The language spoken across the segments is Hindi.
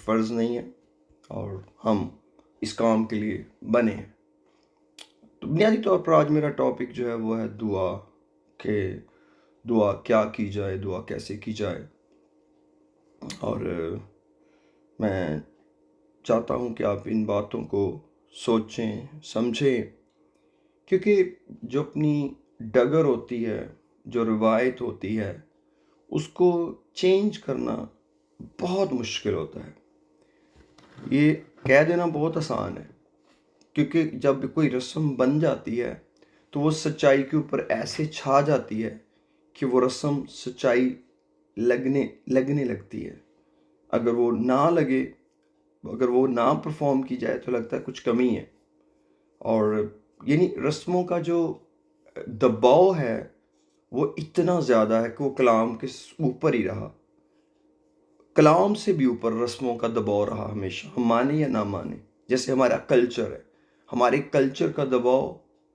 फ़र्ज़ नहीं है और हम इस काम के लिए बने हैं। तो बुनियादी तौर पर आज मेरा टॉपिक जो है वो है दुआ, कि दुआ क्या की जाए, दुआ कैसे की जाए। और मैं चाहता हूँ कि आप इन बातों को सोचें, समझें, क्योंकि जो अपनी डगर होती है, जो रिवायत होती है, उसको चेंज करना बहुत मुश्किल होता है। ये कह देना बहुत आसान है, क्योंकि जब कोई रस्म बन जाती है तो वो सच्चाई के ऊपर ऐसे छा जाती है कि वो रस्म सच्चाई लगने लगने लगती है। अगर वो ना लगे, अगर वो ना परफॉर्म की जाए तो लगता है कुछ कमी है। और यानी रस्मों का जो दबाव है वो इतना ज़्यादा है कि वो कलाम के ऊपर ही रहा। कलाम से भी ऊपर रस्मों का दबाव रहा हमेशा, हम माने या ना माने। जैसे हमारा कल्चर है, हमारे कल्चर का दबाव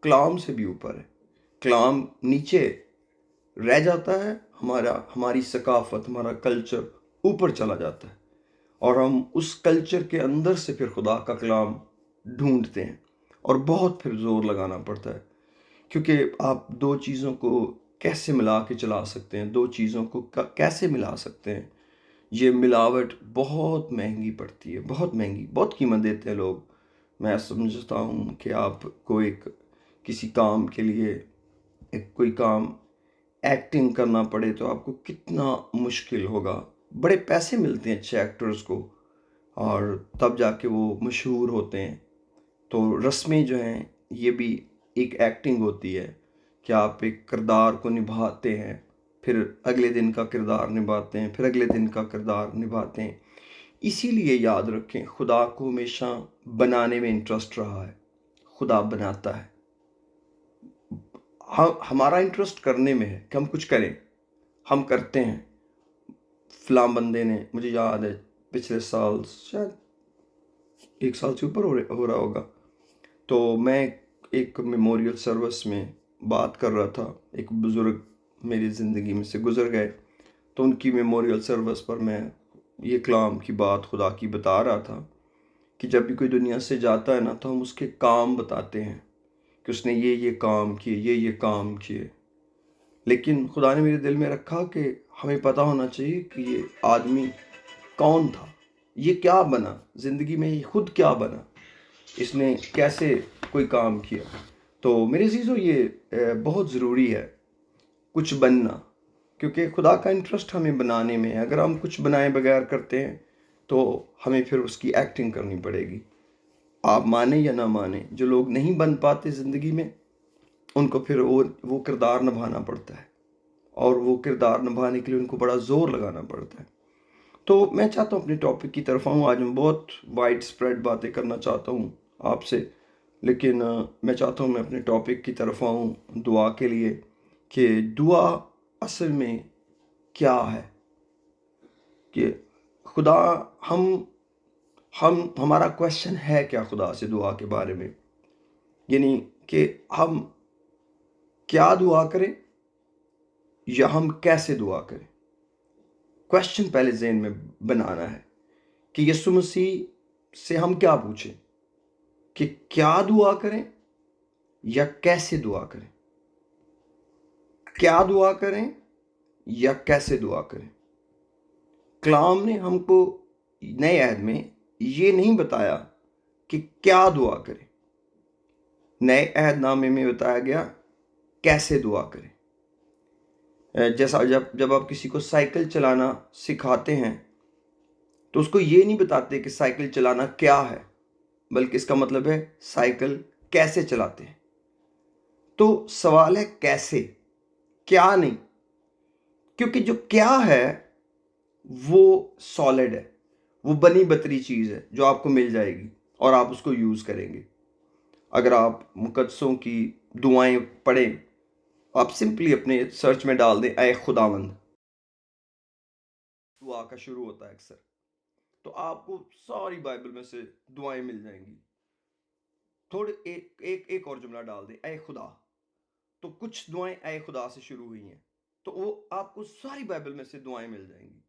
कलाम से भी ऊपर है। कलाम नीचे रह जाता है, हमारी सकाफत, हमारा कल्चर ऊपर चला जाता है और हम उस कल्चर के अंदर से फिर खुदा का कलाम ढूंढते हैं और बहुत फिर जोर लगाना पड़ता है। क्योंकि आप दो चीज़ों को कैसे मिला के चला सकते हैं, दो चीज़ों को कैसे मिला सकते हैं, ये मिलावट बहुत महंगी पड़ती है, बहुत महंगी, बहुत कीमत देते हैं लोग। मैं समझता हूँ कि आपको किसी काम के लिए कोई काम एक्टिंग करना पड़े तो आपको कितना मुश्किल होगा। बड़े पैसे मिलते हैं अच्छे एक्टर्स को और तब जाके वो मशहूर होते हैं। तो रस्में जो हैं ये भी एक एक्टिंग होती है कि आप एक किरदार को निभाते हैं, फिर अगले दिन का किरदार निभाते हैं, फिर अगले दिन का किरदार निभाते हैं। इसीलिए याद रखें, खुदा को हमेशा बनाने में इंटरेस्ट रहा है। खुदा बनाता है, हमारा इंटरेस्ट करने में है कि हम कुछ करें, हम करते हैं। फलां बंदे ने, मुझे याद है पिछले साल, शायद 1 साल से ऊपर हो रहा होगा, तो मैं एक मेमोरियल सर्विस में बात कर रहा था। एक बुज़ुर्ग मेरी ज़िंदगी में से गुज़र गए, तो उनकी मेमोरियल सर्विस पर मैं ये कलाम की बात खुदा की बता रहा था कि जब भी कोई दुनिया से जाता है ना, तो हम उसके काम बताते हैं कि उसने ये काम किए, ये काम किए। लेकिन खुदा ने मेरे दिल में रखा कि हमें पता होना चाहिए कि ये आदमी कौन था, ये क्या बना ज़िंदगी में, ये खुद क्या बना, इसने कैसे कोई काम किया। तो मेरे अज़ीज़ों, ये बहुत ज़रूरी है कुछ बनना, क्योंकि खुदा का इंटरेस्ट हमें बनाने में है। अगर हम कुछ बनाए बगैर करते हैं तो हमें फिर उसकी एक्टिंग करनी पड़ेगी। आप माने या ना माने, जो लोग नहीं बन पाते ज़िंदगी में, उनको फिर वो किरदार निभाना पड़ता है और वो किरदार निभाने के लिए उनको बड़ा ज़ोर लगाना पड़ता है। तो मैं चाहता हूँ अपने टॉपिक की तरफ आऊँ। आज मैं बहुत वाइड स्प्रेड बातें करना चाहता हूँ आपसे, लेकिन मैं चाहता हूँ मैं अपने टॉपिक की तरफ आऊँ दुआ के लिए, कि दुआ असल में क्या है। कि खुदा, हम हमारा क्वेश्चन है क्या खुदा से दुआ के बारे में, यानी कि हम क्या दुआ करें या हम कैसे दुआ करें। क्वेश्चन पहले ज़हन में बनाना है कि यीशु मसीह से हम क्या पूछें, कि क्या दुआ करें या कैसे दुआ करें। क्या दुआ करें या कैसे दुआ करें। कलाम ने हमको नए अहद में ये नहीं बताया कि क्या दुआ करें, नए अहदनामे में बताया गया कैसे दुआ करें। जैसा जब आप किसी को साइकिल चलाना सिखाते हैं तो उसको ये नहीं बताते कि साइकिल चलाना क्या है, बल्कि इसका मतलब है साइकिल कैसे चलाते हैं। तो सवाल है कैसे, क्या नहीं, क्योंकि जो क्या है वो सॉलिड है, वो बनी बतरी चीज़ है जो आपको मिल जाएगी और आप उसको यूज़ करेंगे। अगर आप मुकद्दसों की दुआएं पढ़ें, आप सिंपली अपने सर्च में डाल दें ऐ खुदावंद, दुआ का शुरू होता है अक्सर, तो आपको सारी बाइबल में से दुआएं मिल जाएंगी। थोड़े एक एक एक और जुमला डाल दें ऐ खुदा, तो कुछ दुआएं ऐ खुदा से शुरू हुई हैं, तो वो आपको सारी बाइबल में से दुआएं मिल जाएंगी।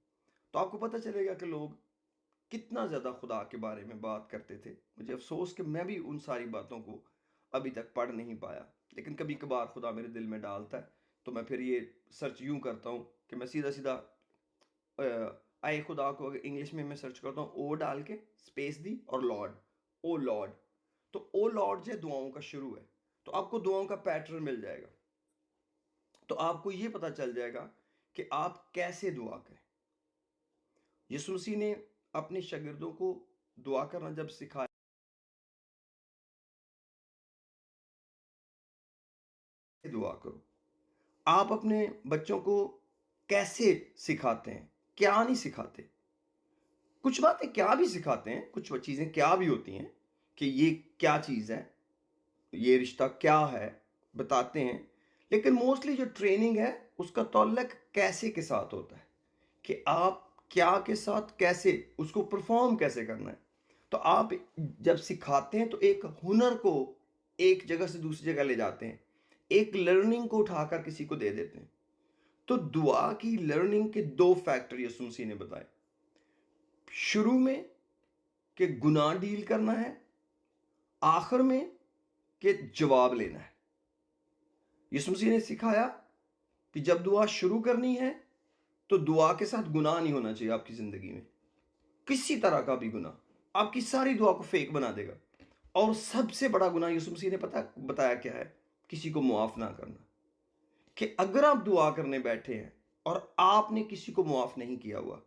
तो आपको पता चलेगा कि लोग कितना ज़्यादा खुदा के बारे में बात करते थे। मुझे अफ़सोस कि मैं भी उन सारी बातों को अभी तक पढ़ नहीं पाया, लेकिन कभी कभार खुदा मेरे दिल में डालता है, तो मैं फिर ये सर्च यूँ करता हूँ कि मैं सीधा-सीधा आए खुदा को अगर इंग्लिश में मैं सर्च करता हूँ, ओ डाल के स्पेस दी और लॉर्ड, ओ लॉर्ड। तो ओ लॉर्ड जो दुआओं का शुरू है, तो आपको दुआओं का पैटर्न मिल जाएगा। तो आपको ये पता चल जाएगा कि आप कैसे दुआ करें। यीशु मसीह ने अपने शागिर्दों को दुआ करना जब सिखाया, दुआ करो। आप अपने बच्चों को कैसे सिखाते हैं, क्या नहीं सिखाते? कुछ बातें क्या भी सिखाते हैं, कुछ चीज़ें क्या भी होती हैं कि ये क्या चीज़ है, ये रिश्ता क्या है, बताते हैं। लेकिन मोस्टली जो ट्रेनिंग है उसका तल्लुक कैसे के साथ होता है कि आप क्या के साथ कैसे उसको परफॉर्म कैसे करना है। तो आप जब सिखाते हैं तो एक हुनर को एक जगह से दूसरी जगह ले जाते हैं, एक लर्निंग को उठाकर किसी को दे देते हैं। तो दुआ की लर्निंग के दो फैक्टर यीशु मसीह ने बताए। शुरू में कि गुनाह डील करना है, आखिर में कि जवाब लेना है। यीशु मसीह ने सिखाया कि जब दुआ शुरू करनी है तो दुआ के साथ गुनाह नहीं होना चाहिए आपकी जिंदगी में, किसी तरह का भी गुनाह आपकी सारी दुआ को फेक बना देगा। और सबसे बड़ा गुनाह यीशु मसीह ने बताया क्या है? किसी को मुआफ ना करना। कि अगर आप दुआ करने बैठे हैं और आपने किसी को मुआफ नहीं किया हुआ,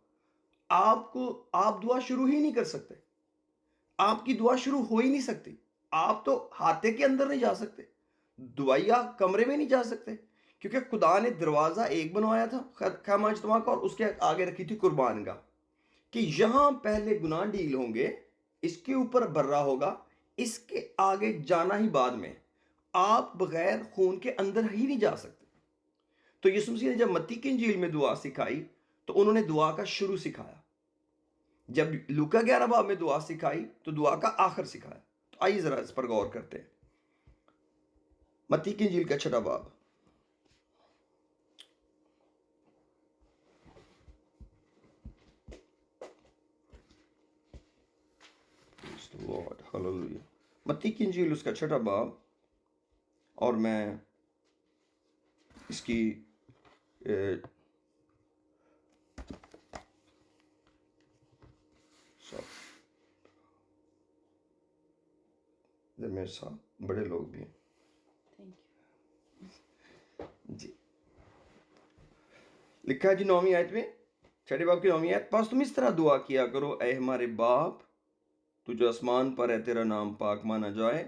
आप दुआ शुरू ही नहीं कर सकते, आपकी दुआ शुरू हो ही नहीं सकती। आप तो हाथे के अंदर नहीं जा सकते, दुआया कमरे में नहीं जा सकते, क्योंकि खुदा ने दरवाजा एक बनवाया था खैमा इज्तिमा का और उसके आगे रखी थी कुर्बान गाह, कि यहां पहले गुनाह डील होंगे, इसके ऊपर बर्रा होगा, इसके आगे जाना ही बाद में। आप बगैर खून के अंदर ही नहीं जा सकते। तो यीशु मसीह ने जब मत्ती की इंजील में दुआ सिखाई तो उन्होंने दुआ का शुरू सिखाया। जब लूका 11 बाब में दुआ सिखाई तो दुआ का आखिर सिखाया। तो आइए जरा इस पर गौर करते हैं। मत्ती की इंजील का 6 बाब, लॉर्ड हालेलुया। मत्ती की इंजील उसका 6 बाब, और मैं इसकी मेरे साथ बड़े लोग भी हैं। थैंक यू जी। लिखा है जी 9वीं आयत में, 6 बाब की 9वीं आयत, बस तुम इस तरह दुआ किया करो, ऐ हमारे बाप तू जो आसमान पर है, तेरा नाम पाक माना जाए,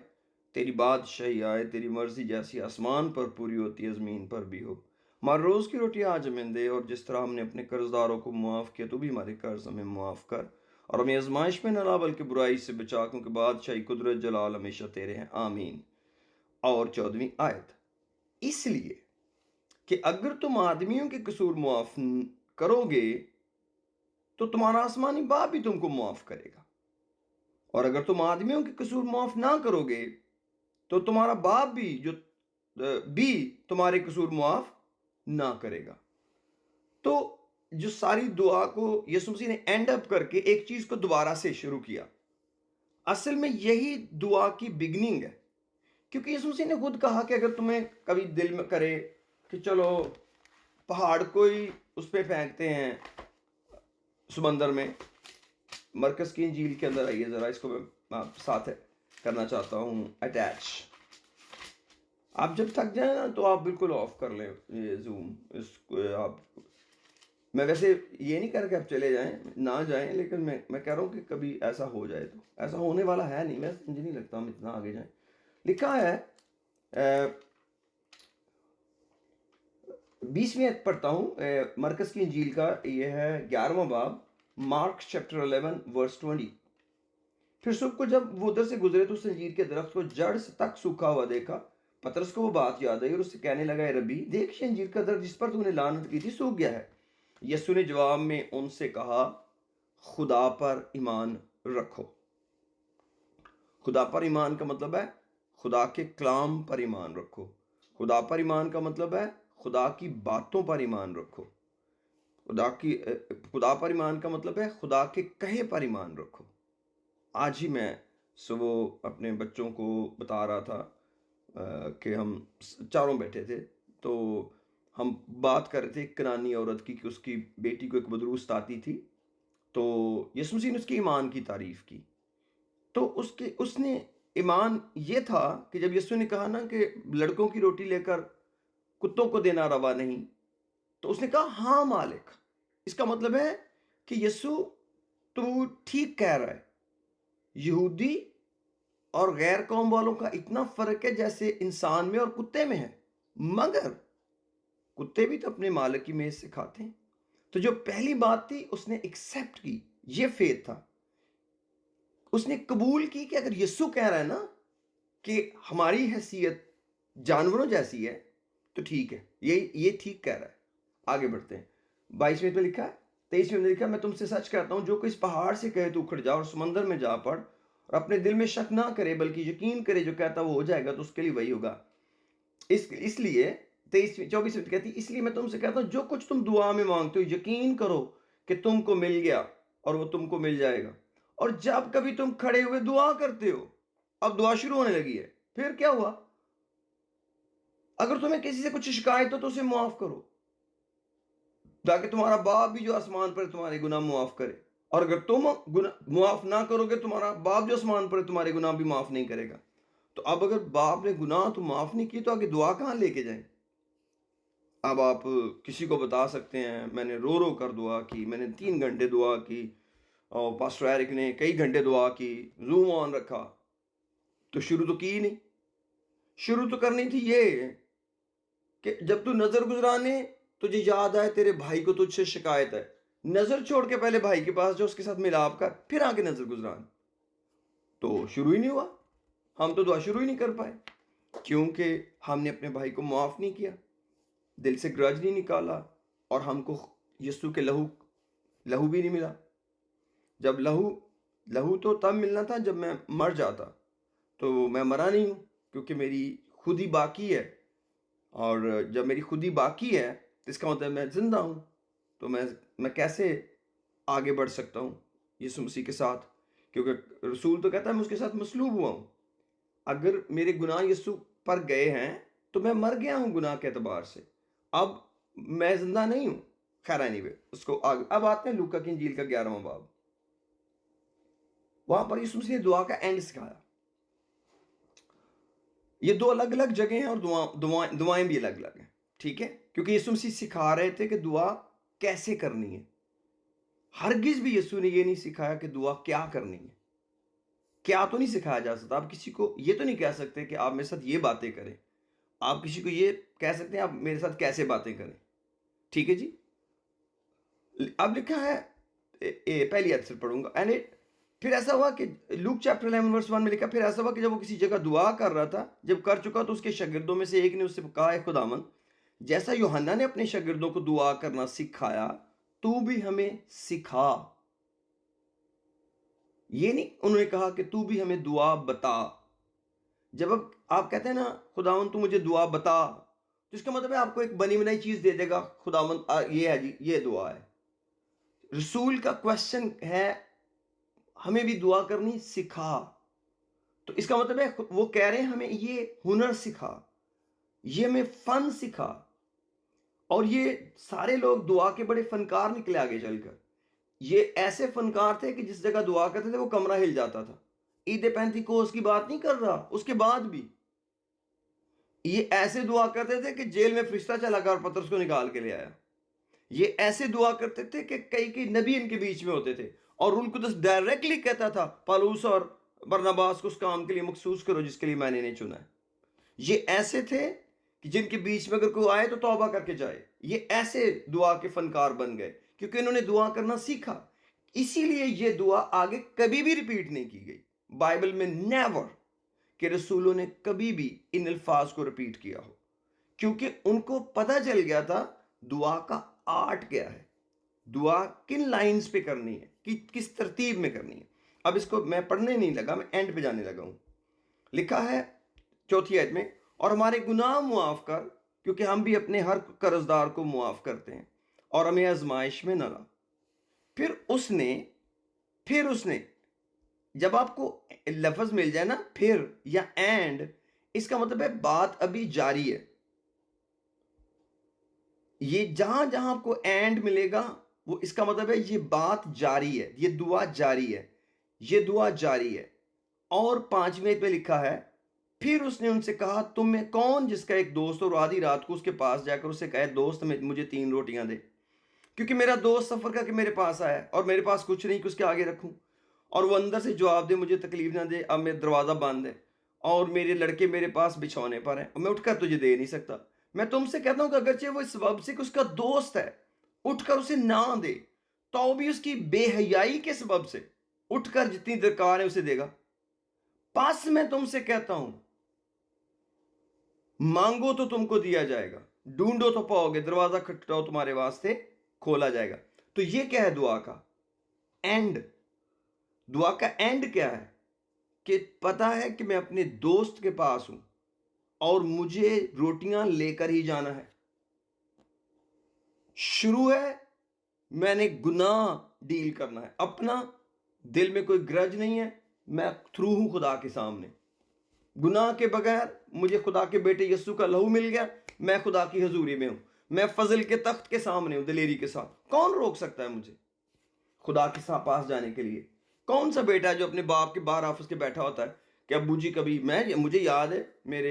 तेरी बादशाही आए, तेरी मर्जी जैसी आसमान पर पूरी होती है ज़मीन पर भी हो। हमारे रोज़ की रोटी आज हमें दे, और जिस तरह हमने अपने कर्जदारों को मुआफ़ किया तो भी हमारे कर्ज हमें मुआफ़ कर, और हमें आजमाइश में न ला बल्कि बुराई से बचा, क्योंकि बादशाही कुदरत जलाल हमेशा तेरे हैं, आमीन। और 14वीं आयत, इसलिए कि अगर तुम आदमियों के कसूर मुआफ़ करोगे तो तुम्हारा आसमानी बाप भी तुमको मुआफ़ करेगा, और अगर तुम आदमियों के कसूर माफ ना करोगे तो तुम्हारा बाप भी तुम्हारे कसूर माफ ना करेगा। तो जो सारी दुआ को यीशु मसीह ने एंड अप करके एक चीज को दोबारा से शुरू किया, असल में यही दुआ की बिगनिंग है। क्योंकि यीशु मसीह ने खुद कहा कि अगर तुम्हें कभी दिल में करे कि चलो पहाड़ को ही उस पर फेंकते हैं समंदर में। मरकस की इंजील के अंदर आइए जरा, इसको मैं साथ करना चाहता हूँ अटैच। आप जब थक जाए ना तो आप बिल्कुल ऑफ कर लें ये जूम, इसको आप, मैं वैसे ये नहीं करके आप चले जाएं ना जाएं, लेकिन मैं कह रहा हूँ कि कभी ऐसा हो जाए तो, ऐसा होने वाला है नहीं, मैं मुझे नहीं लगता हम इतना आगे जाएं। लिखा है 20वीं पढ़ता हूँ मरकस की इंजील का, ये है 11वां बाब, मार्क चैप्टर 11 वर्स 20। फिर सुबह को जब वो उधर से गुजरे तो उस अंजीर के दरख्त को जड़ से तक सूखा हुआ देखा। पतरस को वो बात याद आई और उससे कहने लगा, रबी देख, ये अंजीर का दरख्त जिस पर तूने लानत की थी सूख गया है। यीशु ने जवाब में उनसे कहा, खुदा पर ईमान रखो। खुदा पर ईमान का मतलब है खुदा के कलाम पर ईमान रखो। खुदा पर ईमान का मतलब है खुदा की बातों पर ईमान रखो। खुदा पर ईमान का मतलब है खुदा के कहे पर ईमान रखो। आज ही मैं सुबह अपने बच्चों को बता रहा था कि हम चारों बैठे थे, तो हम बात कर रहे थे एक कनानी औरत की कि उसकी बेटी को एक बदरूस्त आती थी। तो यीशु मसीह ने उसके ईमान की तारीफ की। तो उसने ईमान ये था कि जब यीशु ने कहा ना कि लड़कों की रोटी लेकर कुत्तों को देना रवा नहीं, तो उसने कहा हाँ मालिक। इसका मतलब है कि यीशु, तू ठीक कह रहा है। यहूदी और गैर कौम वालों का इतना फर्क है जैसे इंसान में और कुत्ते में है, मगर कुत्ते भी तो अपने मालिक की मेज से खाते हैं। तो जो पहली बात थी उसने एक्सेप्ट की, ये फेथ था। उसने कबूल की कि अगर यीशु कह रहा है ना कि हमारी हैसियत जानवरों जैसी है तो ठीक है, ये ठीक कह रहा है। आगे बढ़ते हैं। 22वें में लिखा है, 23वें में लिखा है, मैं तुमसे सच कहता हूं जो कोई इस पहाड़ से कहे तो उखड़ जा और समंदर में जा पड़ और अपने दिल में शक ना करे बल्कि यकीन करे जो कहता वो हो जाएगा, तो उसके लिए वही होगा। इसलिए 24वें कहती, इसलिए मैं तुमसे कहता हूं जो कुछ तुम दुआ में मांगते हो यकीन करो कि तुमको मिल गया और वो तुमको मिल जाएगा। और जब कभी तुम खड़े हुए दुआ करते हो, अब दुआ शुरू होने लगी है, फिर क्या हुआ? अगर तुम्हें किसी से कुछ शिकायत हो तो उसे माफ करो, ताकि तुम्हारा बाप भी जो आसमान पर तुम्हारे गुनाह माफ करे। और अगर तुम माफ ना करोगे, तुम्हारा बाप जो आसमान पर तुम्हारे गुनाह भी माफ नहीं करेगा। तो अब अगर बाप ने गुनाह तो माफ नहीं किए, तो आगे दुआ कहां लेके जाएं? अब आप किसी को बता सकते हैं मैंने रो रो कर दुआ की, मैंने 3 घंटे दुआ की, और पास्टर एरिक ने कई घंटे दुआ की, जूम ऑन रखा। तो शुरू तो की ही नहीं। शुरू तो करनी थी ये कि जब तू नजर गुजराने तुझे याद आए तेरे भाई को तुझसे शिकायत है, नजर छोड़ के पहले भाई के पास जो उसके साथ मिलाप कर, फिर आके नजर गुजरान। तो शुरू ही नहीं हुआ। हम तो दुआ शुरू ही नहीं कर पाए क्योंकि हमने अपने भाई को माफ नहीं किया, दिल से ग्रज नहीं निकाला, और हमको यीशु के लहू लहू भी नहीं मिला। जब लहू लहू तो तब मिलना था जब मैं मर जाता, तो मैं मरा नहीं हूं क्योंकि मेरी खुदी बाकी है। और जब मेरी खुदी बाकी है तो इसका मतलब मैं जिंदा हूं। तो मैं कैसे आगे बढ़ सकता हूं यीशु मसीह के साथ? क्योंकि रसूल तो कहता है मैं उसके साथ मसलूब हुआ हूं। अगर मेरे गुनाह यीशु पर गए हैं तो मैं मर गया हूं गुनाह के एतबार से, अब मैं जिंदा नहीं हूं। खैर एनीवे, उसको आगे अब आते हैं लूका की इंजील का 11वां बाब। वहां पर यीशु मसीह ने दुआ का एंड सिखाया। ये दो अलग अलग जगह हैं और दुआएं भी अलग अलग हैं, ठीक है? क्योंकि यीशु मसीह सिखा रहे थे कि दुआ कैसे करनी है। हरगिज भी यीशु ने ये नहीं सिखाया कि दुआ क्या करनी है। क्या तो नहीं सिखाया जा सकता। आप किसी को ये तो नहीं कह सकते कि आप मेरे साथ ये बातें करें। आप किसी को ये कह सकते हैं आप मेरे साथ कैसे बातें करें, ठीक है जी? अब लिखा है, पहली आयत से पढ़ूंगा। एंड इट, फिर ऐसा हुआ कि लूक चैप्टर 11 वर्स 1 में लिखा, फिर ऐसा हुआ कि जब वो किसी जगह दुआ कर रहा था, जब कर चुका तो उसके शागिर्दों में से एक ने उससे कहा, है खुदावंद, जैसा यूहन्ना ने अपने शागिर्दों को दुआ करना सिखाया, तू भी हमें सिखा। ये नहीं उन्होंने कहा कि तू भी हमें दुआ बता। जब अब आप कहते हैं ना खुदावंद तू मुझे दुआ बता, तो इसका मतलब है आपको एक बनी बनाई चीज दे देगा खुदावंद, ये है जी, ये दुआ है। रसूल का क्वेश्चन है हमें भी दुआ करनी सिखा। तो इसका मतलब है वो कह रहे हैं हमें ये हुनर सिखा, ये हमें फन सिखा। और ये सारे लोग दुआ के बड़े फनकार निकले आगे चलकर। ये ऐसे फनकार थे कि जिस जगह दुआ करते थे वो कमरा हिल जाता था। ईद पेंतिकोस की बात नहीं कर रहा, उसके बाद भी ये ऐसे दुआ करते थे कि जेल में फरिश्ता चला कर पतरस को निकाल के ले आया। ये ऐसे दुआ करते थे कि कई कई नबी इनके बीच में होते थे, और रूल कुदस डायरेक्टली कहता था पौलुस और बरनबास को उस काम के लिए मखसूस करो जिसके लिए मैंने नहीं चुना है। ये ऐसे थे कि जिनके बीच में अगर कोई आए तो तौबा करके जाए। ये ऐसे दुआ के फनकार बन गए क्योंकि इन्होंने दुआ करना सीखा। इसीलिए ये दुआ आगे कभी भी रिपीट नहीं की गई बाइबल में, नेवर, कि रसूलों ने कभी भी इन अल्फाज को रिपीट किया हो, क्योंकि उनको पता चल गया था दुआ का आर्ट क्या है, दुआ किन लाइंस पे करनी है, कि किस तरतीब में करनी है। अब इसको मैं पढ़ने नहीं लगा, मैं एंड पे जाने लगा हूं। लिखा है 4थी आयत में, और हमारे गुनाह मुआफ कर क्योंकि हम भी अपने हर कर्जदार को मुआफ करते हैं, और हमें आजमाइश में न ला। फिर उसने जब आपको लफ्ज मिल जाए ना फिर या एंड, इसका मतलब है बात अभी जारी है। ये जहां जहां आपको एंड मिलेगा वो इसका मतलब है ये बात जारी है, ये दुआ जारी है, ये दुआ जारी है। और 5वें पे लिखा है, फिर उसने उनसे कहा तुम में कौन जिसका एक दोस्त और आधी रात को उसके पास जाकर उसे कहे दोस्त मुझे 3 रोटियां दे, क्योंकि मेरा दोस्त सफर करके मेरे पास आया है और मेरे पास कुछ नहीं कि उसके आगे रखूं। और वो अंदर से जवाब दे मुझे तकलीफ ना दे, अब मेरा दरवाज़ा बंद है और मेरे लड़के मेरे पास बिछौने पर हैं और मैं उठकर तुझे दे नहीं सकता। मैं तुमसे कहता हूं कि अगरचे वो इस सबब से कि उसका दोस्त है उठकर उसे ना दे, तो भी उसकी बेहयाई के सबब से उठकर जितनी दरकार है उसे देगा। पास मैं तुमसे कहता हूं, मांगो तो तुमको दिया जाएगा, ढूंढो तो पाओगे, दरवाजा खटखटाओ तुम्हारे वास्ते खोला जाएगा। तो ये क्या है दुआ का एंड? दुआ का एंड क्या है कि पता है कि मैं अपने दोस्त के पास हूं और मुझे रोटियां लेकर ही जाना है। शुरू है मैंने गुनाह डील करना है अपना, दिल में कोई ग्रज नहीं है, मैं थ्रू हूं खुदा के सामने। गुनाह के बगैर मुझे खुदा के बेटे यस्सु का लहू मिल गया, मैं खुदा की हजूरी में हूं, मैं फजल के तख्त के सामने हूं दिलेरी के साथ। कौन रोक सकता है मुझे खुदा के साथ पास जाने के लिए? कौन सा बेटा है जो अपने बाप के बाहर ऑफिस के बैठा होता है कि अब्बू जी कभी मुझे याद है मेरे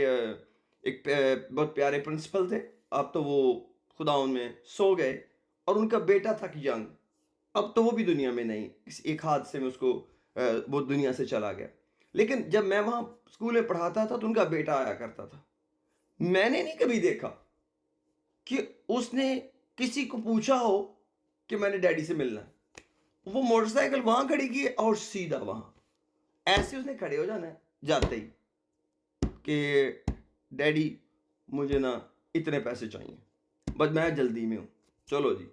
एक बहुत प्यारे प्रिंसिपल थे, अब तो वो खुदा उनमें सो गए, और उनका बेटा था कि यंग, अब तो वो भी दुनिया में नहीं, किसी एक हादसे में उसको वो दुनिया से चला गया। लेकिन जब मैं वहाँ स्कूल में पढ़ाता था तो उनका बेटा आया करता था। मैंने नहीं कभी देखा कि उसने किसी को पूछा हो कि मैंने डैडी से मिलना है। वो मोटरसाइकिल वहां खड़ी की और सीधा वहां ऐसे उसने खड़े हो जाना है जाते ही कि डैडी मुझे ना इतने पैसे चाहिए, बस मैं जल्दी में हूँ, चलो जी।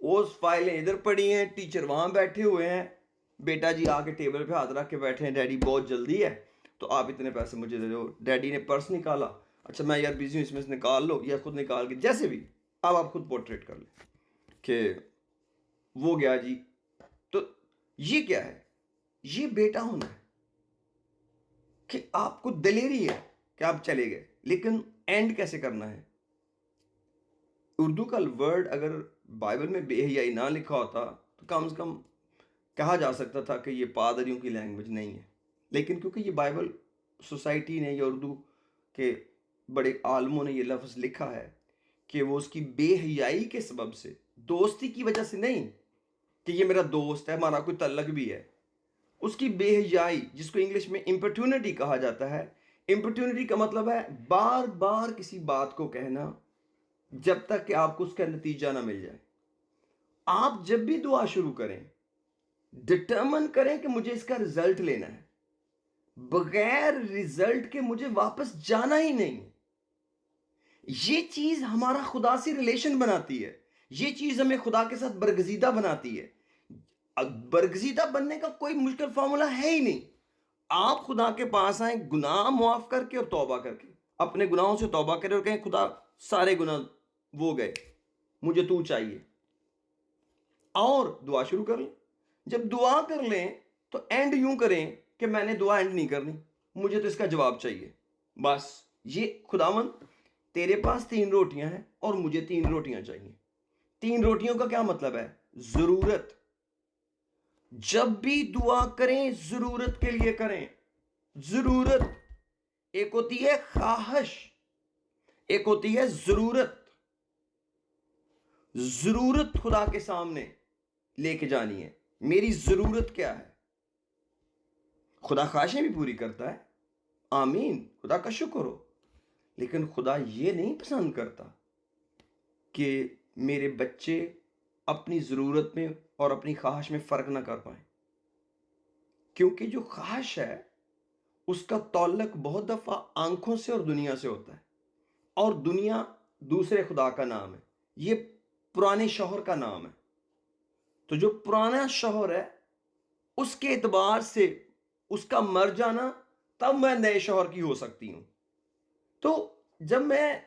वो फाइलें इधर पड़ी हैं, टीचर वहां बैठे हुए हैं, बेटा जी आके टेबल पे हाथ रख के बैठे हैं, डैडी बहुत जल्दी है तो आप इतने पैसे मुझे दे दो। डैडी ने पर्स निकाला, अच्छा मैं यार बिजी हूँ इसमें से निकाल लो, या खुद निकाल के जैसे भी, अब आप खुद पोर्ट्रेट कर ले कि वो गया जी। तो ये क्या है? ये बेटा होना है कि आपको दिलेरी है कि आप चले गए, लेकिन एंड कैसे करना है? उर्दू का वर्ड अगर बाइबल में बेहयाई ना लिखा होता तो कम से कम कहा जा सकता था कि ये पादरियों की लैंग्वेज नहीं है। लेकिन क्योंकि ये बाइबल सोसाइटी ने या उर्दू के बड़े आलमों ने ये लफ्ज़ लिखा है कि वो उसकी बेहयाई के सबब से, दोस्ती की वजह से नहीं कि ये मेरा दोस्त है हमारा कोई तल्लक भी है, उसकी बेहयाई जिसको इंग्लिश में इम्पॉर्चुनिटी कहा जाता है। इम्पॉर्चुनिटी का मतलब है बार बार किसी बात को कहना जब तक कि आपको उसका नतीजा ना मिल जाए। आप जब भी दुआ शुरू करें डिटर्मन करें कि मुझे इसका रिजल्ट लेना है, बगैर रिजल्ट के मुझे वापस जाना ही नहीं। ये चीज हमारा खुदा से रिलेशन बनाती है, ये चीज हमें खुदा के साथ बरगजीदा बनाती है। बरगजीदा बनने का कोई मुश्किल फॉर्मूला है ही नहीं। आप खुदा के पास आए गुनाह मुआफ करके और तौबा करके, अपने गुनाहों से तौबा करें और कहें खुदा सारे गुनाह वो गए, मुझे तू चाहिए, और दुआ शुरू कर लें। जब दुआ कर लें तो एंड यूं करें कि मैंने दुआ एंड नहीं करनी, मुझे तो इसका जवाब चाहिए बस। ये खुदावन तेरे पास 3 रोटियां हैं और मुझे 3 रोटियां चाहिए। 3 रोटियों का क्या मतलब है? जरूरत। जब भी दुआ करें जरूरत के लिए करें। जरूरत एक होती है ख्वाहिश, एक होती है जरूरत। जरूरत खुदा के सामने लेके जानी है, मेरी जरूरत क्या है? खुदा ख्वाहिशें भी पूरी करता है, आमीन, खुदा का शुक्र हो। लेकिन खुदा ये नहीं पसंद करता कि मेरे बच्चे अपनी ज़रूरत में और अपनी ख्वाहिश में फ़र्क ना कर पाए, क्योंकि जो ख्वाहिश है उसका ताल्लुक बहुत दफ़ा आंखों से और दुनिया से होता है, और दुनिया दूसरे खुदा का नाम है, ये पुराने शौहर का नाम है। तो जो पुराना शौहर है उसके एतबार से उसका मर जाना, तब मैं नए शौहर की हो सकती हूं। तो जब मैं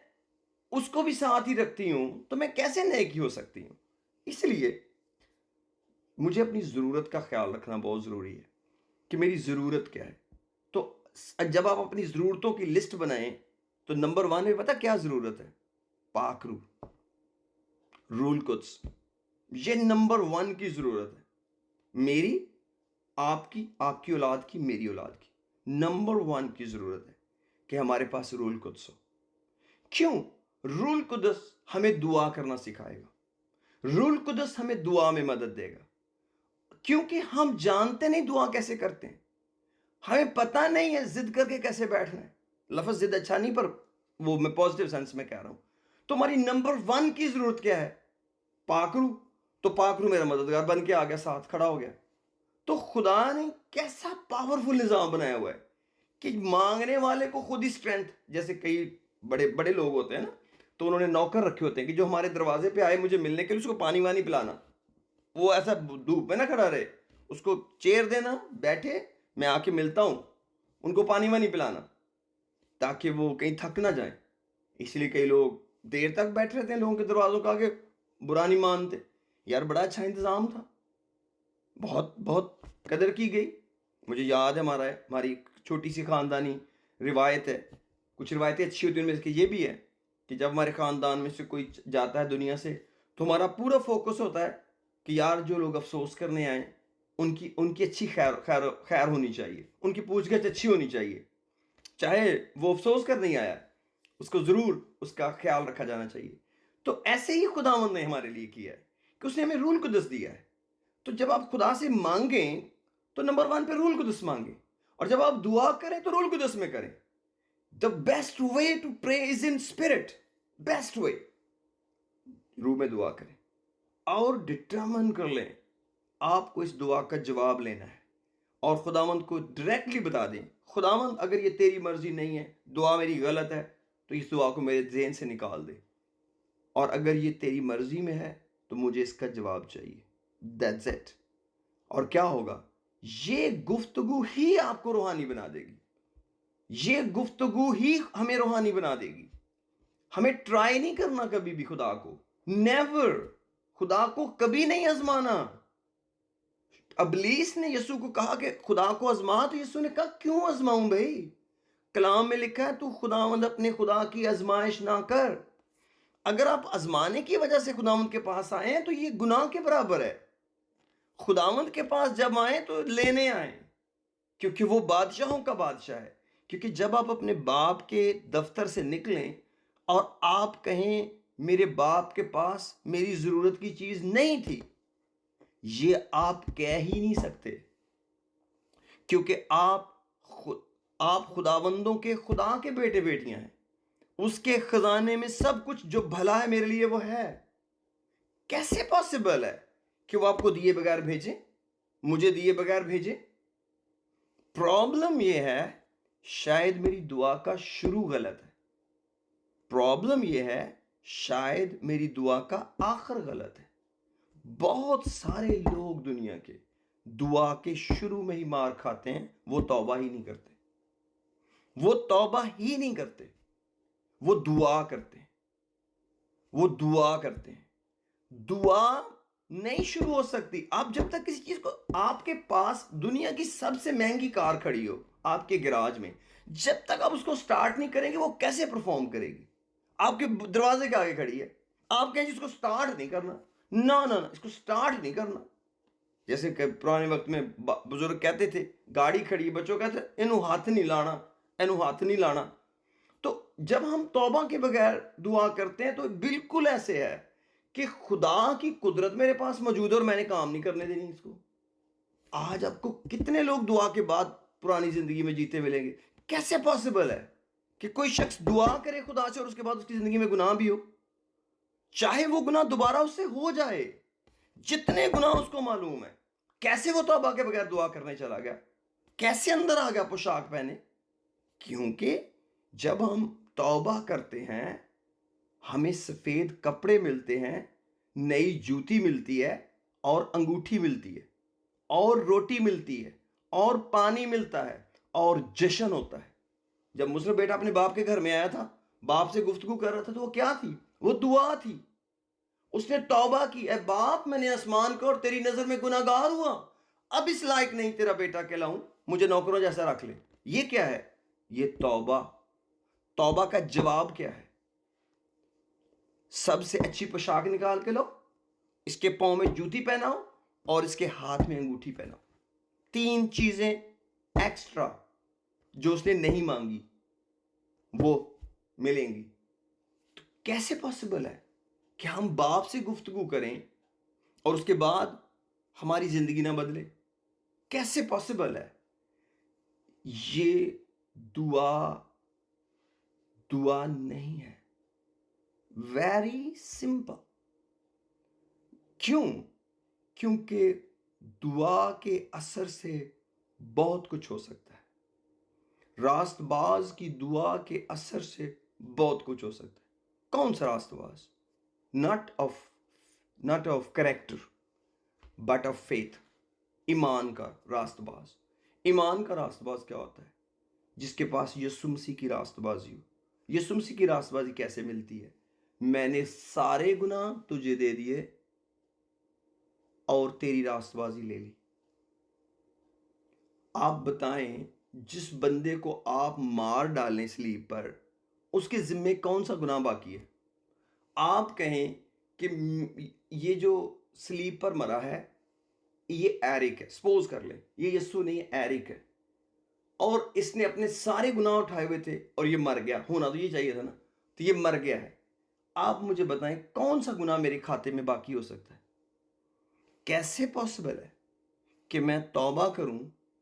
उसको भी साथ ही रखती हूं तो मैं कैसे नए की हो सकती हूं? इसलिए मुझे अपनी ज़रूरत का ख्याल रखना बहुत ज़रूरी है कि मेरी ज़रूरत क्या है। तो जब आप अपनी ज़रूरतों की लिस्ट बनाएं तो नंबर 1 में पता क्या ज़रूरत है? पाक रूह, रूल कुद्स। ये नंबर 1 की ज़रूरत है, मेरी, आपकी, आपकी औलाद की, मेरी औलाद की। नंबर 1 की ज़रूरत है कि हमारे पास रूल कुद्स हो। क्यों? रूल कुद्स हमें दुआ करना सिखाएगा, रूल कुद्स हमें दुआ में मदद देगा, क्योंकि हम जानते नहीं दुआ कैसे करते हैं। हमें पता नहीं है जिद करके कैसे बैठना है। लफ्ज़ जिद अच्छा नहीं, पर वो मैं पॉजिटिव सेंस में कह रहा हूं। तो हमारी नंबर 1 की जरूरत क्या है? पाकरू। तो पाकरू मेरा मददगार बन के आ गया, साथ खड़ा हो गया। तो खुदा ने कैसा पावरफुल निजाम बनाया हुआ है कि मांगने वाले को खुद ही स्ट्रेंथ, जैसे कई बड़े बड़े लोग होते हैं ना, तो उन्होंने नौकर रखे होते हैं कि जो हमारे दरवाजे पे आए मुझे मिलने के लिए, उसको पानी वानी पिलाना। वो ऐसा धूप में ना खड़ा रहे, उसको चेयर देना, बैठे, मैं आके मिलता हूं, उनको पानी वानी पिलाना ताकि वो कहीं थक ना जाए। इसलिए कई लोग देर तक बैठे रहते हैं लोगों के दरवाजों का आगे, बुरा नहीं मानते। यार बड़ा अच्छा इंतजाम था, बहुत बहुत कदर की गई। मुझे याद है हमारी एक छोटी सी ख़ानदानी रिवायत है। कुछ रिवायतें अच्छी होती हैं, उनमें से ये भी है कि जब हमारे ख़ानदान में से कोई जाता है दुनिया से, तो हमारा पूरा फोकस होता है कि यार जो लोग अफसोस करने आए, उनकी उनकी अच्छी खैर खैर खैर होनी चाहिए, उनकी पूछगछ अच्छी होनी चाहिए। चाहे वो अफसोस कर नहीं आया, उसको ज़रूर उसका ख्याल रखा जाना चाहिए। तो ऐसे ही खुदावंद ने हमारे लिए किया है कि उसने हमें रूल कुदस दिया है। तो जब आप खुदा से मांगें तो नंबर 1 पे रूल कुदस मांगे, और जब आप दुआ करें तो रूल कुदस में करें। The best way to pray is in spirit. Best way, रूह में दुआ करें और डिटरमिन कर लें आपको इस दुआ का जवाब लेना है, और खुदावंद को डायरेक्टली बता दें, खुदावंद अगर ये तेरी मर्जी नहीं है, दुआ मेरी गलत है, तो इस दुआ को मेरे ज़हन से निकाल दे, और अगर ये तेरी मर्जी में है तो मुझे इसका जवाब चाहिए। That's it. और क्या होगा? ये गुफ्तगू ही आपको रूहानी बना देगी। ये गुफ्तगू ही हमें रूहानी बना देगी। हमें ट्राई नहीं करना कभी भी खुदा को, नेवर। खुदा को कभी नहीं आजमाना। अबलीस ने यीशु को कहा कि खुदा को आजमा, तो यीशु ने कहा क्यों आजमाऊं भाई? कलाम में लिखा है तू खुदावंद अपने खुदा की आजमाइश ना कर। अगर आप आजमाने की वजह से खुदावंद के पास आए हैं तो ये गुनाह के बराबर है। खुदावंद के पास जब आए तो लेने आए, क्योंकि वो बादशाहों का बादशाह है। क्योंकि जब आप अपने बाप के दफ्तर से निकलें और आप कहें मेरे बाप के पास मेरी जरूरत की चीज नहीं थी, ये आप कह ही नहीं सकते, क्योंकि आप खुदावंदों के खुदा के बेटे बेटियां हैं। उसके खजाने में सब कुछ जो भला है मेरे लिए वो है। कैसे पॉसिबल है कि वो आपको दिए बगैर भेजे, मुझे दिए बगैर भेजे? प्रॉब्लम यह है शायद मेरी दुआ का शुरू गलत है। प्रॉब्लम यह है शायद मेरी दुआ का आखिर गलत है। बहुत सारे लोग दुनिया के दुआ के शुरू में ही मार खाते हैं, वो तौबा ही नहीं करते। वो तौबा ही नहीं करते, वो दुआ करते हैं। वो दुआ करते हैं। दुआ नहीं शुरू हो सकती आप जब तक किसी चीज को, आपके पास दुनिया की सबसे महंगी कार खड़ी हो आपके गैराज में, जब तक आप उसको स्टार्ट नहीं करेंगे वो कैसे परफॉर्म करेगी? आपके दरवाजे के आगे खड़ी है, आप कहेंगे इसको स्टार्ट नहीं करना, ना ना ना इसको स्टार्ट नहीं करना। जैसे कि पुराने वक्त में बुजुर्ग कहते थे, गाड़ी खड़ी, बच्चों कहते इन्हू हाथ नहीं लाना, इन्हू हाथ नहीं लाना। तो जब हम तौबा के बगैर दुआ करते हैं तो बिल्कुल ऐसे है कि खुदा की कुदरत मेरे पास मौजूद है और मैंने काम नहीं करने देनी इसको। आज आपको कितने लोग दुआ के बाद पुरानी जिंदगी में जीते मिलेंगे? कैसे पॉसिबल है कि कोई शख्स दुआ करे खुदा से और उसके बाद उसकी जिंदगी में गुनाह भी हो, चाहे वो गुनाह दोबारा उससे हो जाए, जितने गुनाह उसको मालूम है? कैसे वो तौबा के बगैर दुआ करने चला गया? कैसे अंदर आ गया पोशाक पहने? क्योंकि जब हम तौबा करते हैं हमें सफेद कपड़े मिलते हैं, नई जूती मिलती है, और अंगूठी मिलती है, और रोटी मिलती है, और पानी मिलता है, और जश्न होता है। जब मुस्लिम बेटा अपने बाप के घर में आया था, बाप से गुफ्तगू कर रहा था, तो वो क्या थी? वो दुआ थी। उसने तौबा की, ए बाप मैंने आसमान को और तेरी नजर में गुनाहगार हुआ, अब इस लायक नहीं तेरा बेटा कहलाऊं, मुझे नौकरों जैसा रख ले। ये क्या है? ये तौबा। तौबा का जवाब क्या है? सबसे अच्छी पोशाक निकाल के लो, इसके पांव में जूती पहनाओ और इसके हाथ में अंगूठी पहनाओ। 3 चीजें एक्स्ट्रा जो उसने नहीं मांगी वो मिलेंगी। तो कैसे पॉसिबल है कि हम बाप से गुफ्तगू करें और उसके बाद हमारी जिंदगी ना बदले? कैसे पॉसिबल है? ये दुआ दुआ नहीं है। Very simple. क्यों? क्योंकि दुआ के असर से बहुत कुछ हो सकता है। रास्तबाज की दुआ के असर से बहुत कुछ हो सकता है। कौन सा रास्तबाज? Not of character but of faith. ईमान का रास्तबाज। ईमान का रास्तबाज क्या होता है? जिसके पास यीशु मसीह की रास्तबाजी हो। यीशु मसीह की रास्तबाजी कैसे मिलती है? मैंने सारे गुनाह तुझे दे दिए और तेरी रास्तबाजी ले ली। आप बताएं, जिस बंदे को आप मार डालें स्लीप पर, उसके जिम्मे कौन सा गुनाह बाकी है? आप कहें कि ये जो स्लीप पर मरा है ये एरिक है, सपोज कर ले ये यीशु नहीं है, एरिक है, और इसने अपने सारे गुनाह उठाए हुए थे और ये मर गया। होना तो ये चाहिए था ना, तो ये मर गया है। आप मुझे बताएं कौन सा गुनाह मेरे खाते में बाकी हो सकता है? कैसे पॉसिबल है कि मैं तौबा करूं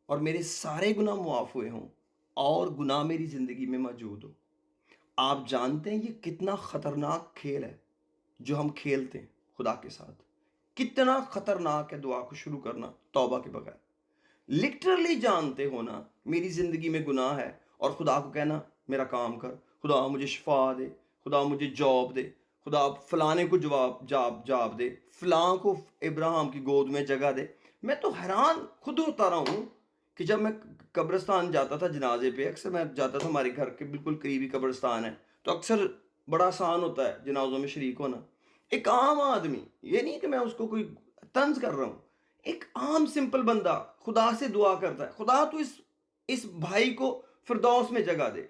और मेरे सारे गुनाह मुआफ हुए हों और गुनाह मेरी जिंदगी में मौजूद हो? आप जानते हैं ये कितना खतरनाक खेल है जो हम खेलते हैं खुदा के साथ। कितना खतरनाक है दुआ को शुरू करना तौबा के बगैर। लिटरली जानते हो ना मेरी जिंदगी में गुनाह है और खुदा को कहना मेरा काम कर, खुदा मुझे शिफा दे, खुदा मुझे जॉब दे, खुदा फलाने को जवाब दे, फलां को इब्राहिम की गोद में जगह दे। मैं तो हैरान खुद होता रहा हूं कि जब मैं कब्रिस्तान जाता था जनाजे पे, अक्सर मैं जाता था, हमारे घर के बिल्कुल करीबी कब्रिस्तान है, तो अक्सर बड़ा आसान होता है जनाजों में शरीक होना। एक आम आदमी, ये नहीं कि मैं उसको कोई तंज कर रहा हूं, एक आम सिंपल बंदा खुदा से दुआ करता है, खुदा तो इस भाई को फिरदौस में जगह दे।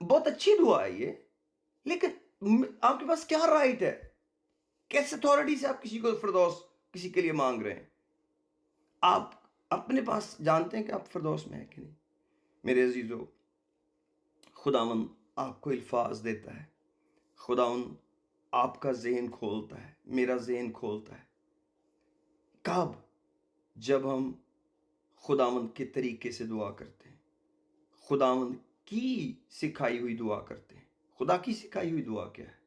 बहुत अच्छी दुआ है ये, लेकिन आपके पास क्या राइट है? कैसे अथॉरिटी से आप किसी को फिरदौस किसी के लिए मांग रहे हैं? आप अपने पास जानते हैं कि आप फिरदौस में है कि नहीं? मेरे अजीजों, खुदावन आपको अल्फाज देता है, खुदावन आपका ज़हन खोलता है, मेरा ज़हन खोलता है। कब? जब हम खुदावंद के तरीके से दुआ करते हैं, खुदावंद की सिखाई हुई दुआ करते हैं। खुदा की सिखाई हुई दुआ क्या है?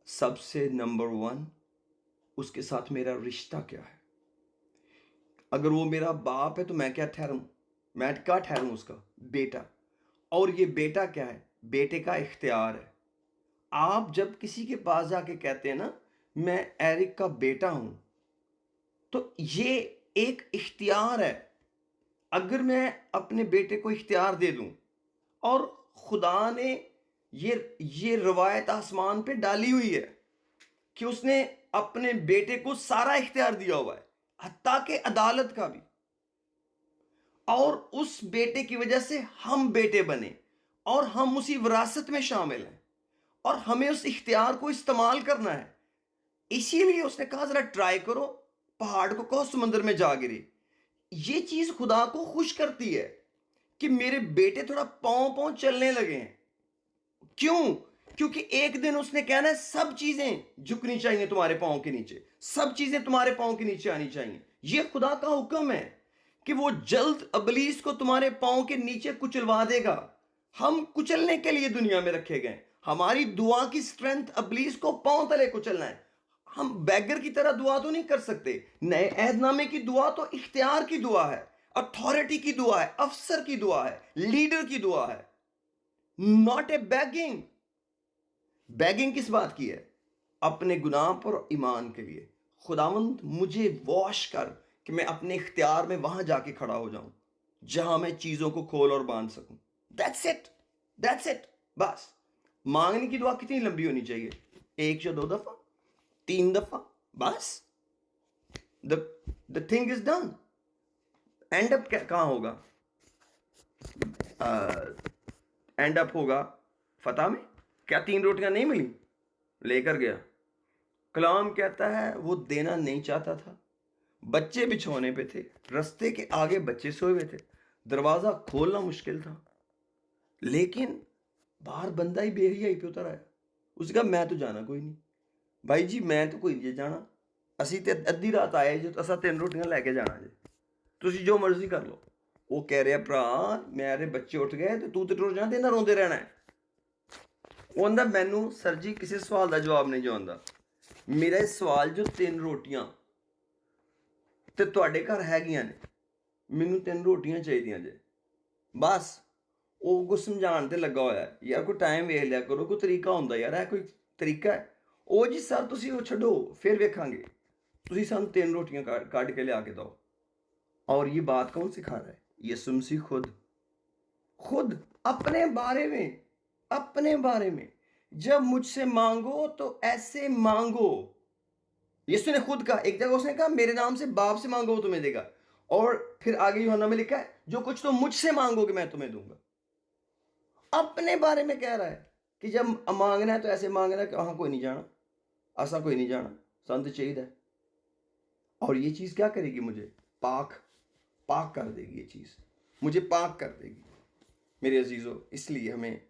सबसे नंबर 1, उसके साथ मेरा रिश्ता क्या है? अगर वो मेरा बाप है तो मैं क्या ठहरूं? मैं क्या ठहरूं? उसका बेटा। और ये बेटा क्या है? बेटे का इख्तियार है। आप जब किसी के पास जाके कहते हैं ना मैं एरिक का बेटा हूं, तो ये एक इख्तियार है। अगर मैं अपने बेटे को इख्तियार दे दूं, और खुदा ने ये रवायत आसमान पे डाली हुई है कि उसने अपने बेटे को सारा इख्तियार दिया हुआ है, हत्ता के अदालत का भी, और उस बेटे की वजह से हम बेटे बने और हम उसी विरासत में शामिल हैं और हमें उस इख्तियार को इस्तेमाल करना है। इसीलिए उसने कहा जरा ट्राई करो, पहाड़ को कहो समंदर में जा गिरे। ये चीज खुदा को खुश करती है कि मेरे बेटे थोड़ा पांव पांव चलने लगे हैं। क्यों? क्योंकि एक दिन उसने कहना है सब चीजें झुकनी चाहिए तुम्हारे पांव के नीचे, सब चीजें तुम्हारे पांव के नीचे आनी चाहिए। यह खुदा का हुक्म है कि वो जल्द अबलीस को तुम्हारे पांव के नीचे कुचलवा देगा। हम कुचलने के लिए दुनिया में रखे गए। हमारी दुआ की स्ट्रेंथ अबलीस को पांव तले कुचलना है। हम बैगर की तरह दुआ तो नहीं कर सकते। नए अहदनामे की दुआ तो इख्तियार की दुआ है, अथॉरिटी की दुआ है, अफसर की दुआ है, लीडर की दुआ है, नॉट ए बैगिंग। बैगिंग किस बात की है? अपने गुनाह पर ईमान के लिए। खुदावंद मुझे वॉश कर कि मैं अपने इख्तियार में वहां जाके खड़ा हो जाऊं जहां मैं चीजों को खोल और बांध सकूं। That's it, that's it. बस मांगने की दुआ कितनी लंबी होनी चाहिए? 1 या 2 दफा, 3 दफा, बस the thing is done. And up कहाँ होगा? एंड अप होगा फतह में। क्या 3 रोटियां नहीं मिली? लेकर गया। कलाम कहता है वो देना नहीं चाहता था, बच्चे बिछौने पे थे, रास्ते के आगे बच्चे सोए हुए थे, दरवाजा खोलना मुश्किल था, लेकिन बाहर बंदा ही बेहयाई पे उतर आया। उसने कहा मैं तो जाना कोई नहीं भाई जी, मैं तो कोई नहीं जाना, असी ते अद्धी रात आए जो असा 3 रोटियां लैके जाना जे, तुसी जो मर्जी कर लो। वो कह रहा भरा मेरे बच्चे उठ गए तो तू तो टुर जाना, इन्ना रोंदे रहना है। वो आंदा मैनू सर जी किसी सवाल का जवाब नहीं जो आंदा, मेरा सवाल जो 3 रोटियां ते तुहाडे घर हैगियां ने, मैनू 3 रोटियां चाहिए जे, बस। वो को समझाण ते लगा होया है, यार कोई टाइम वेख लिया करो, कोई तरीका होंदा यार, है कोई तरीका है? ओ जी सर तुसी वो छड्डो, फिर वेखांगे, तुसी सानू 3 रोटियां काट के लिया के दो। और ये बात कौन सिखा रहा है? यीशु मसीह खुद खुद अपने बारे में, अपने बारे में, जब मुझसे मांगो तो ऐसे मांगो। यीशु ने खुद कहा, एक जगह उसने कहा मेरे नाम से बाप से मांगो वो तुम्हें देगा, और फिर आगे यूहन्ना में लिखा है जो कुछ तुम मुझसे मांगोगे मैं तुम्हें दूंगा। अपने बारे में कह रहा है कि जब मांगना है तो ऐसे मांगना है कि हाँ कोई नहीं जाना, ऐसा कोई नहीं जाना, संत चाहिए है। और ये चीज़ क्या करेगी? मुझे पाक पाक कर देगी, ये चीज़ मुझे पाक कर देगी मेरे अजीज़ों। इसलिए हमें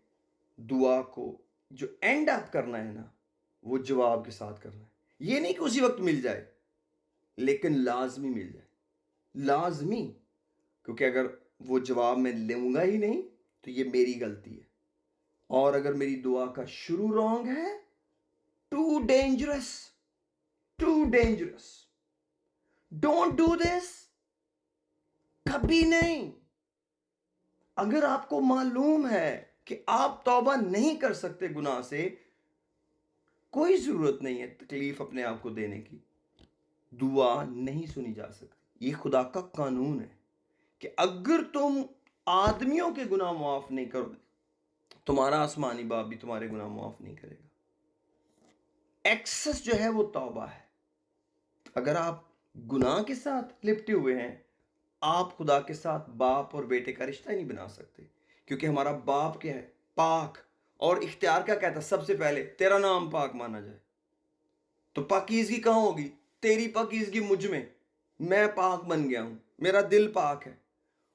दुआ को जो एंड अप करना है ना, वो जवाब के साथ करना है। ये नहीं कि उसी वक्त मिल जाए, लेकिन लाजमी मिल जाए, लाजमी। क्योंकि अगर वो जवाब मैं लूंगा ही नहीं तो ये मेरी गलती है। और अगर मेरी दुआ का शुरू रॉन्ग है, too dangerous, too dangerous, don't do this, कभी नहीं। अगर आपको मालूम है कि आप तौबा नहीं कर सकते गुनाह से, कोई जरूरत नहीं है तकलीफ अपने आप को देने की। दुआ नहीं सुनी जा सकती, ये खुदा का कानून है कि अगर तुम आदमियों के गुनाह माफ नहीं करोगे, तुम्हारा आसमानी बाप भी तुम्हारे गुनाह माफ नहीं करेगा। एक्सेस जो है वो तौबा है। अगर आप गुनाह के साथ लिपटे हुए हैं, आप खुदा के साथ बाप और बेटे का रिश्ता ही नहीं बना सकते। क्योंकि हमारा बाप क्या है? पाक। और इख्तियार क्या कहता है? सबसे पहले तेरा नाम पाक माना जाए। तो पाकीज़गी कहाँ होगी? तेरी पाकीज़गी मुझ में, मैं पाक बन गया हूं, मेरा दिल पाक है।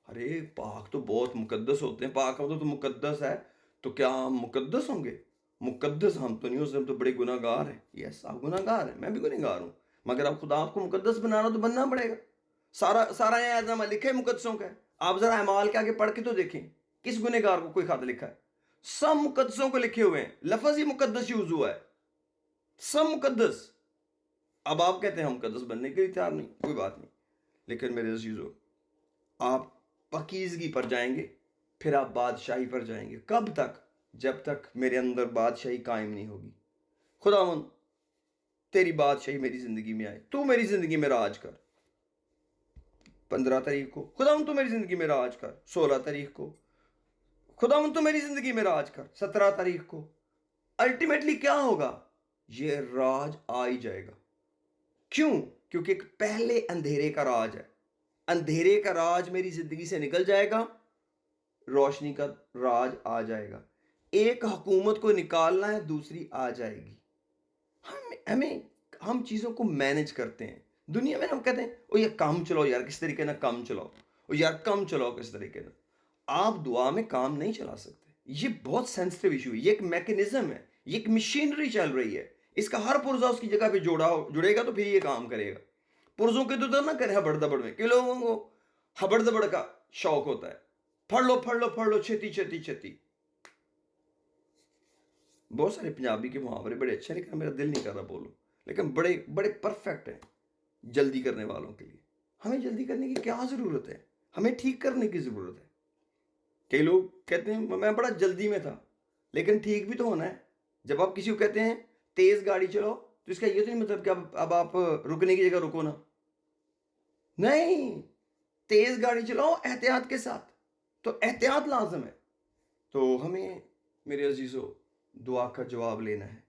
अरे पाक तो बहुत मुकद्दस होते हैं, पाक हो तो मुकद्दस है, तो क्या हम मुकद्दस होंगे? मुकद्दस हम तो नहीं हो सकते, हम तो बड़े गुनाहगार हैं। यस आप गुनाहगार हैं, मैं भी गुनाहगार हूं, मगर अब खुदा आपको मुकद्दस बनाना तो बनना पड़ेगा। सारा सारा ऐज़नामा लिखा है मुकद्दसों का। आप जरा अमाल के आगे पढ़ के तो देखें, किस गुनहगार को कोई खत लिखा है? सब मुकद्दसों को लिखे हुए हैं, लफज ही मुकद्दस यूज हुआ है, सब मुकद्दस। अब आप कहते हैं हम मुकद्दस बनने के लिए तैयार नहीं, कोई बात नहीं, लेकिन मेरे अजीजों आप पकीजगी पर जाएंगे, फिर आप बादशाही पर जाएंगे। कब तक? जब तक मेरे अंदर बादशाही कायम नहीं होगी। खुदावन तेरी बादशाही मेरी जिंदगी में आए, तू मेरी जिंदगी में राज कर। 15 तारीख को खुदावन तू मेरी जिंदगी में राज कर, 16 तारीख को खुदावन तू मेरी जिंदगी में राज कर, 17 तारीख को। अल्टीमेटली क्या होगा? ये राज आ ही जाएगा। क्यों? क्योंकि एक पहले अंधेरे का राज है, अंधेरे का राज मेरी जिंदगी से निकल जाएगा, रोशनी का राज आ जाएगा। एक हुकूमत को निकालना है, दूसरी आ जाएगी। हम चीज़ों को मैनेज करते हैं दुनिया में। हम कहते हैं ओ यार काम चलाओ, यार किस तरीके ना काम चलाओ, ओ यार कम चलाओ किस तरीके ना। आप दुआ में काम नहीं चला सकते, ये बहुत सेंसिटिव इशू है, ये एक मैकेनिज्म है, ये एक मशीनरी चल रही है। इसका हर पुर्जा उसकी जगह पे जुड़ेगा तो फिर ये काम करेगा। पुर्जों के तो ना करे हबड़ दबड़ में, कि लोगों को हबड़ दबड़ का शौक होता है, फड़ लो फड़ लो फड़ लो, छेती छेती छेती। बहुत सारे पंजाबी के मुहावरे बड़े अच्छे हैं, लेकिन मेरा दिल नहीं कर रहा बोलो, लेकिन बड़े बड़े परफेक्ट हैं जल्दी करने वालों के लिए। हमें जल्दी करने की क्या ज़रूरत है? हमें ठीक करने की ज़रूरत है। कई लोग कहते हैं मैं बड़ा जल्दी में था, लेकिन ठीक भी तो होना है। जब आप किसी को कहते हैं तेज़ गाड़ी चलाओ, तो इसका ये तो नहीं मतलब कि अब आप रुकने की जगह रुको ना, नहीं, तेज़ गाड़ी चलाओ एहतियात के साथ। तो एहतियात लाजम है। तो हमें मेरे अजीज़ों दुआ का जवाब लेना है,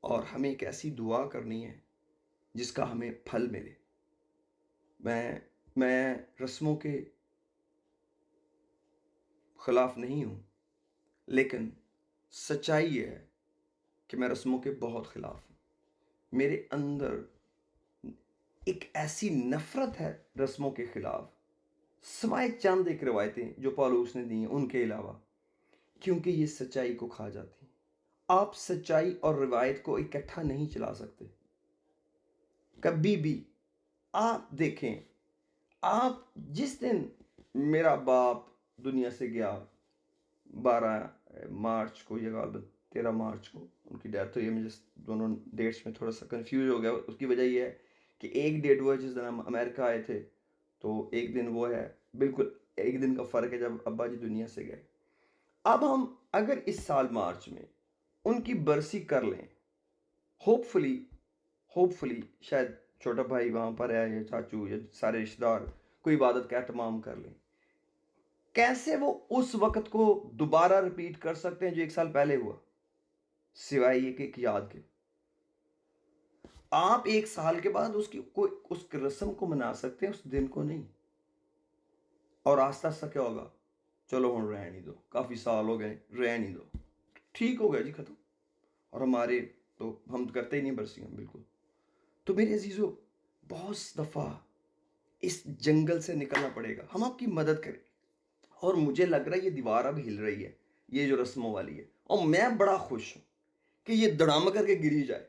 और हमें एक ऐसी दुआ करनी है जिसका हमें फल मिले। मैं रस्मों के खिलाफ नहीं हूँ, लेकिन सच्चाई ये है कि मैं रस्मों के बहुत खिलाफ हूँ। मेरे अंदर एक ऐसी नफरत है रस्मों के खिलाफ, सिवाय चंद एक रिवायतें जो पौलुस ने दी हैं उनके अलावा, क्योंकि ये सच्चाई को खा जाती हैं। आप सच्चाई और रिवायत को इकट्ठा नहीं चला सकते कभी भी। आप देखें, आप जिस दिन मेरा बाप दुनिया से गया 12 मार्च को या 13 मार्च को उनकी डेथ हुई है। मुझे दोनों डेट्स में थोड़ा सा कंफ्यूज हो गया। उसकी वजह यह है कि एक डेट वो है जिस दिन हम अमेरिका आए थे, तो एक दिन वो है, बिल्कुल एक दिन का फ़र्क है जब अब्बा जी दुनिया से गए। अब हम अगर इस साल मार्च में उनकी बरसी कर लें, होपफुली शायद छोटा भाई वहाँ पर है या चाचू या सारे रिश्तेदार कोई इबादत का एहतमाम कर लें, कैसे वो उस वक्त को दोबारा रिपीट कर सकते हैं जो एक साल पहले हुआ, सिवाय ये कि एक याद के। आप एक साल के बाद उस रस्म को मना सकते हैं, उस दिन को नहीं। और आस्ता आस्ता क्या होगा, चलो हम रहने दो, काफ़ी साल हो गए, रहने दो, ठीक हो गया जी, खत्म। और हमारे तो हम तो करते ही नहीं बरसियां, बिल्कुल। तो मेरे अजीजों, बहुत दफ़ा इस जंगल से निकलना पड़ेगा, हम आपकी मदद करें। और मुझे लग रहा है ये दीवार अब हिल रही है, ये जो रस्मों वाली है, और मैं बड़ा खुश हूं कि ये धड़ाम करके गिरी जाए,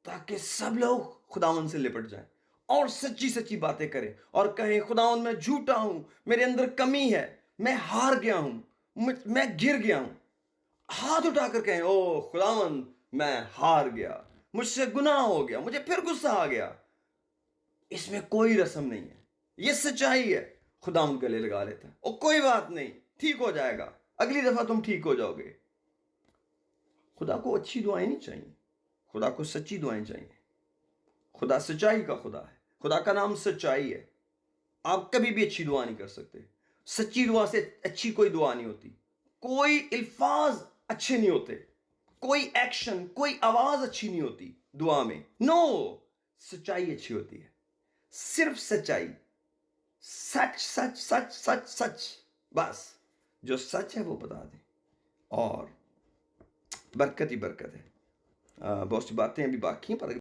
ताकि सब लोग खुदावन से लिपट जाएं और सच्ची सच्ची बातें करें और कहें, खुदावन मैं झूठा हूं, मेरे अंदर कमी है, मैं हार गया हूं, मैं गिर गया हूं। हाथ उठाकर कहें, ओ खुदावन मैं हार गया, मुझसे गुनाह हो गया, मुझे फिर गुस्सा आ गया। इसमें कोई रस्म नहीं है, ये सच्चाई है। खुदावन गले लगा लेता है, और कोई बात नहीं, ठीक हो जाएगा, अगली दफा तुम ठीक हो जाओगे। खुदा को अच्छी दुआएं नहीं चाहिए, खुदा को सच्ची दुआएं चाहिए। खुदा सच्चाई का खुदा है, खुदा का नाम सच्चाई है। आप कभी भी अच्छी दुआ नहीं कर सकते, सच्ची दुआ से अच्छी कोई दुआ नहीं होती। कोई अल्फाज अच्छे नहीं होते, कोई एक्शन, कोई आवाज अच्छी नहीं होती दुआ में। नो, सच्चाई अच्छी होती है, सिर्फ सच्चाई, सच सच सच सच सच, बस जो सच है वो बता दें, और बरकत ही बरकत है। बहुत सी बातें अभी बाकी हैं, पर